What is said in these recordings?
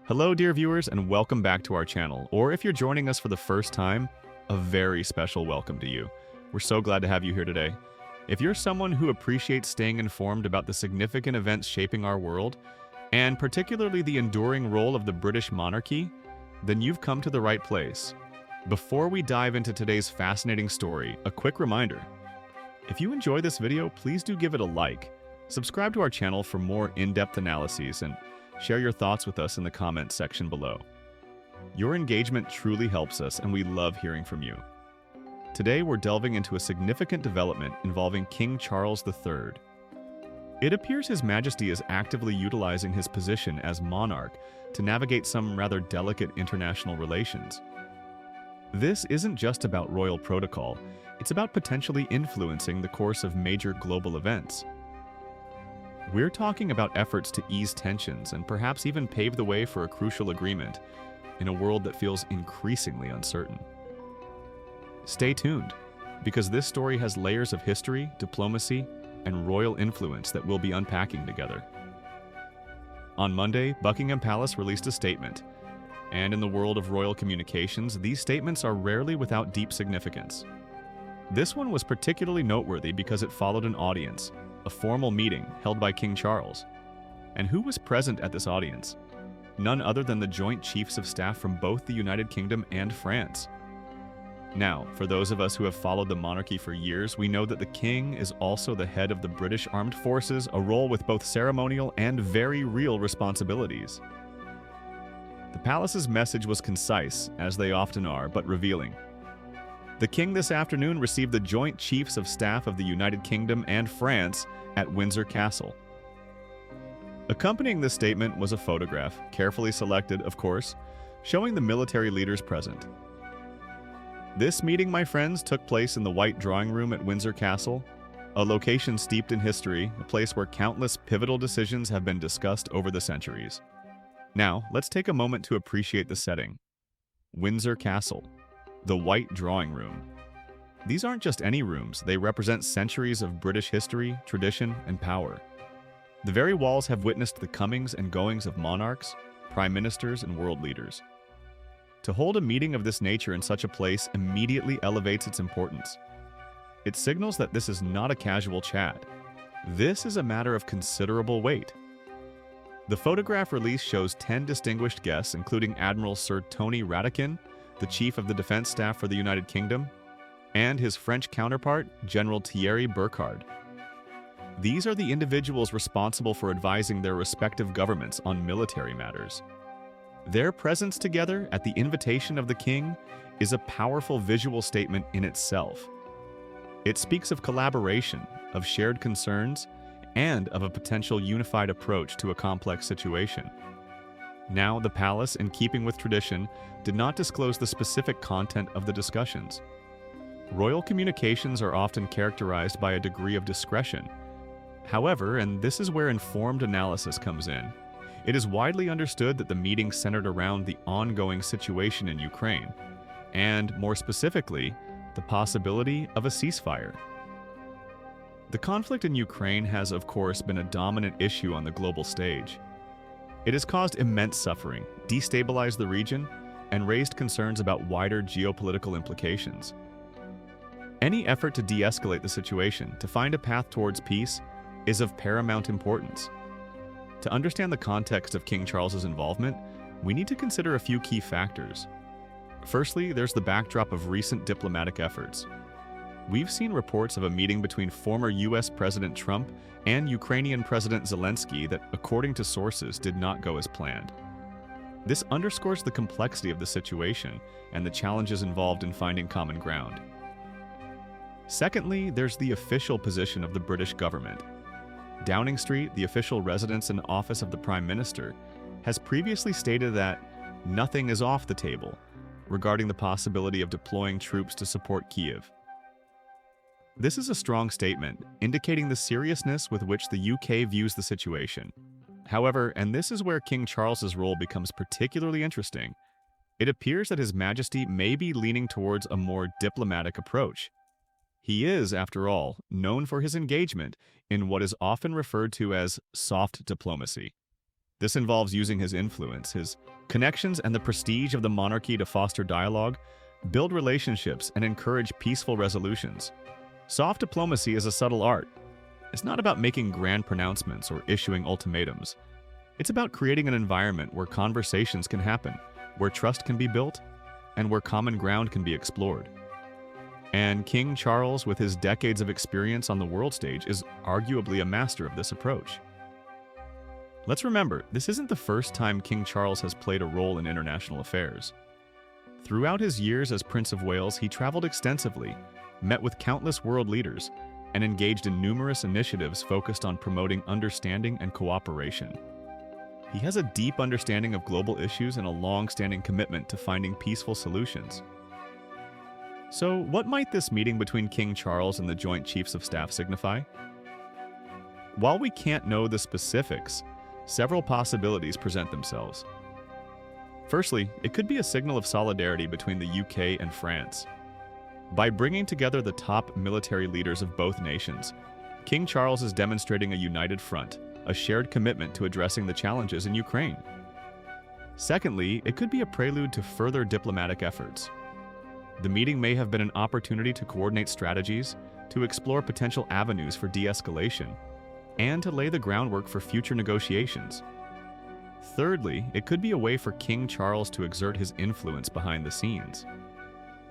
Hello, dear viewers, and welcome back to our channel. Or if you're joining us for the first time, a very special welcome to you. We're so glad to have you here today. If you're someone who appreciates staying informed about the significant events shaping our world, and particularly the enduring role of the British monarchy, then you've come to the right place. Before we dive into today's fascinating story, a quick reminder. If you enjoy this video, please do give it a like, subscribe to our channel for more in-depth analyses, and share your thoughts with us in the comments section below. Your engagement truly helps us, and we love hearing from you. Today, we're delving into a significant development involving King Charles III. It appears His Majesty is actively utilizing his position as monarch to navigate some rather delicate international relations. This isn't just about royal protocol, it's about potentially influencing the course of major global events. We're talking about efforts to ease tensions and perhaps even pave the way for a crucial agreement in a world that feels increasingly uncertain. Stay tuned, because this story has layers of history, diplomacy, and royal influence that we'll be unpacking together. On Monday, Buckingham Palace released a statement, and in the world of royal communications, these statements are rarely without deep significance. This one was particularly noteworthy because it followed an audience, a formal meeting held by King Charles. And who was present at this audience? None other than the Joint Chiefs of Staff from both the United Kingdom and France. Now, for those of us who have followed the monarchy for years, we know that the king is also the head of the British Armed Forces, a role with both ceremonial and very real responsibilities. The palace's message was concise, as they often are, but revealing. The king this afternoon received the Joint Chiefs of Staff of the United Kingdom and France at Windsor Castle. Accompanying this statement was a photograph, carefully selected, of course, showing the military leaders present. This meeting, my friends, took place in the White Drawing Room at Windsor Castle, a location steeped in history, a place where countless pivotal decisions have been discussed over the centuries. Now, let's take a moment to appreciate the setting. Windsor Castle, the White Drawing Room. These aren't just any rooms, they represent centuries of British history, tradition, and power. The very walls have witnessed the comings and goings of monarchs, prime ministers, and world leaders. To hold a meeting of this nature in such a place immediately elevates its importance. It signals that this is not a casual chat. This is a matter of considerable weight. The photograph release shows 10 distinguished guests, including Admiral Sir Tony Radakin, the Chief of the Defense Staff for the United Kingdom, and his French counterpart, General Thierry Burkhard. These are the individuals responsible for advising their respective governments on military matters. Their presence together at the invitation of the king is a powerful visual statement in itself. It speaks of collaboration, of shared concerns, and of a potential unified approach to a complex situation. Now, the palace, in keeping with tradition, did not disclose the specific content of the discussions. Royal communications are often characterized by a degree of discretion. However, and this is where informed analysis comes in, it is widely understood that the meeting centered around the ongoing situation in Ukraine, and more specifically, the possibility of a ceasefire. The conflict in Ukraine has, of course, been a dominant issue on the global stage. It has caused immense suffering, destabilized the region, and raised concerns about wider geopolitical implications. Any effort to de-escalate the situation, to find a path towards peace, is of paramount importance. To understand the context of King Charles's involvement, we need to consider a few key factors. Firstly, there's the backdrop of recent diplomatic efforts. We've seen reports of a meeting between former US President Trump and Ukrainian President Zelensky that, according to sources, did not go as planned. This underscores the complexity of the situation and the challenges involved in finding common ground. Secondly, there's the official position of the British government. Downing Street, the official residence and office of the Prime Minister, has previously stated that nothing is off the table regarding the possibility of deploying troops to support Kyiv. This is a strong statement, indicating the seriousness with which the UK views the situation. However, and this is where King Charles's role becomes particularly interesting, it appears that His Majesty may be leaning towards a more diplomatic approach. He is, after all, known for his engagement in what is often referred to as soft diplomacy. This involves using his influence, his connections, and the prestige of the monarchy to foster dialogue, build relationships, and encourage peaceful resolutions. Soft diplomacy is a subtle art. It's not about making grand pronouncements or issuing ultimatums. It's about creating an environment where conversations can happen, where trust can be built, and where common ground can be explored. And King Charles, with his decades of experience on the world stage, is arguably a master of this approach. Let's remember, this isn't the first time King Charles has played a role in international affairs. Throughout his years as Prince of Wales, he traveled extensively, met with countless world leaders, and engaged in numerous initiatives focused on promoting understanding and cooperation. He has a deep understanding of global issues and a long-standing commitment to finding peaceful solutions. So, what might this meeting between King Charles and the Joint Chiefs of Staff signify? While we can't know the specifics, several possibilities present themselves. Firstly, it could be a signal of solidarity between the UK and France. By bringing together the top military leaders of both nations, King Charles is demonstrating a united front, a shared commitment to addressing the challenges in Ukraine. Secondly, it could be a prelude to further diplomatic efforts. The meeting may have been an opportunity to coordinate strategies, to explore potential avenues for de-escalation, and to lay the groundwork for future negotiations. Thirdly, it could be a way for King Charles to exert his influence behind the scenes.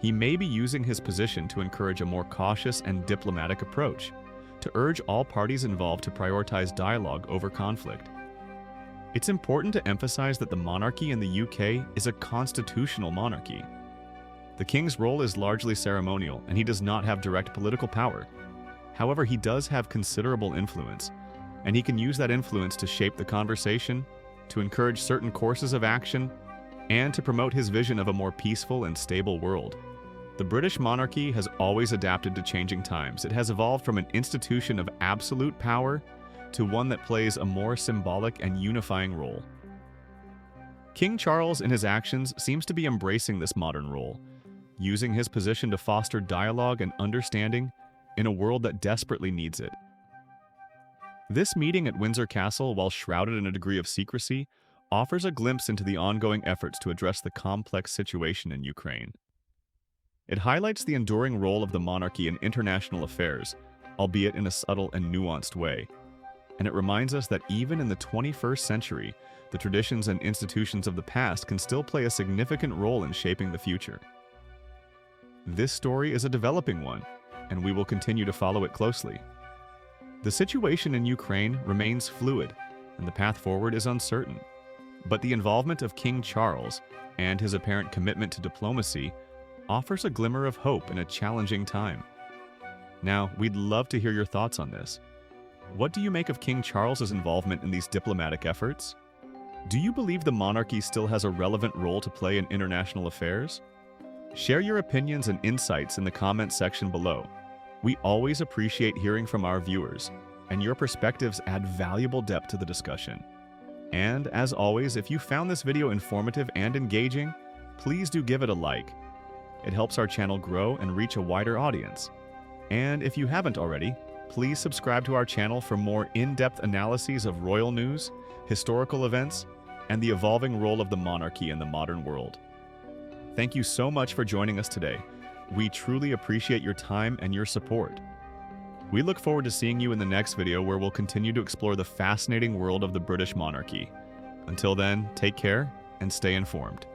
He may be using his position to encourage a more cautious and diplomatic approach, to urge all parties involved to prioritize dialogue over conflict. It's important to emphasize that the monarchy in the UK is a constitutional monarchy. The king's role is largely ceremonial, and he does not have direct political power. However, he does have considerable influence, and he can use that influence to shape the conversation, to encourage certain courses of action, and to promote his vision of a more peaceful and stable world. The British monarchy has always adapted to changing times. It has evolved from an institution of absolute power to one that plays a more symbolic and unifying role. King Charles, in his actions, seems to be embracing this modern role, using his position to foster dialogue and understanding in a world that desperately needs it. This meeting at Windsor Castle, while shrouded in a degree of secrecy, offers a glimpse into the ongoing efforts to address the complex situation in Ukraine. It highlights the enduring role of the monarchy in international affairs, albeit in a subtle and nuanced way. And it reminds us that even in the 21st century, the traditions and institutions of the past can still play a significant role in shaping the future. This story is a developing one, and we will continue to follow it closely. The situation in Ukraine remains fluid, and the path forward is uncertain. But the involvement of King Charles and his apparent commitment to diplomacy offers a glimmer of hope in a challenging time. Now, we'd love to hear your thoughts on this. What do you make of King Charles's involvement in these diplomatic efforts? Do you believe the monarchy still has a relevant role to play in international affairs? Share your opinions and insights in the comments section below. We always appreciate hearing from our viewers, and your perspectives add valuable depth to the discussion. And as always, if you found this video informative and engaging, please do give it a like. It helps our channel grow and reach a wider audience. And if you haven't already, please subscribe to our channel for more in-depth analyses of royal news, historical events, and the evolving role of the monarchy in the modern world. Thank you so much for joining us today. We truly appreciate your time and your support. We look forward to seeing you in the next video, where we'll continue to explore the fascinating world of the British monarchy. Until then, take care and stay informed.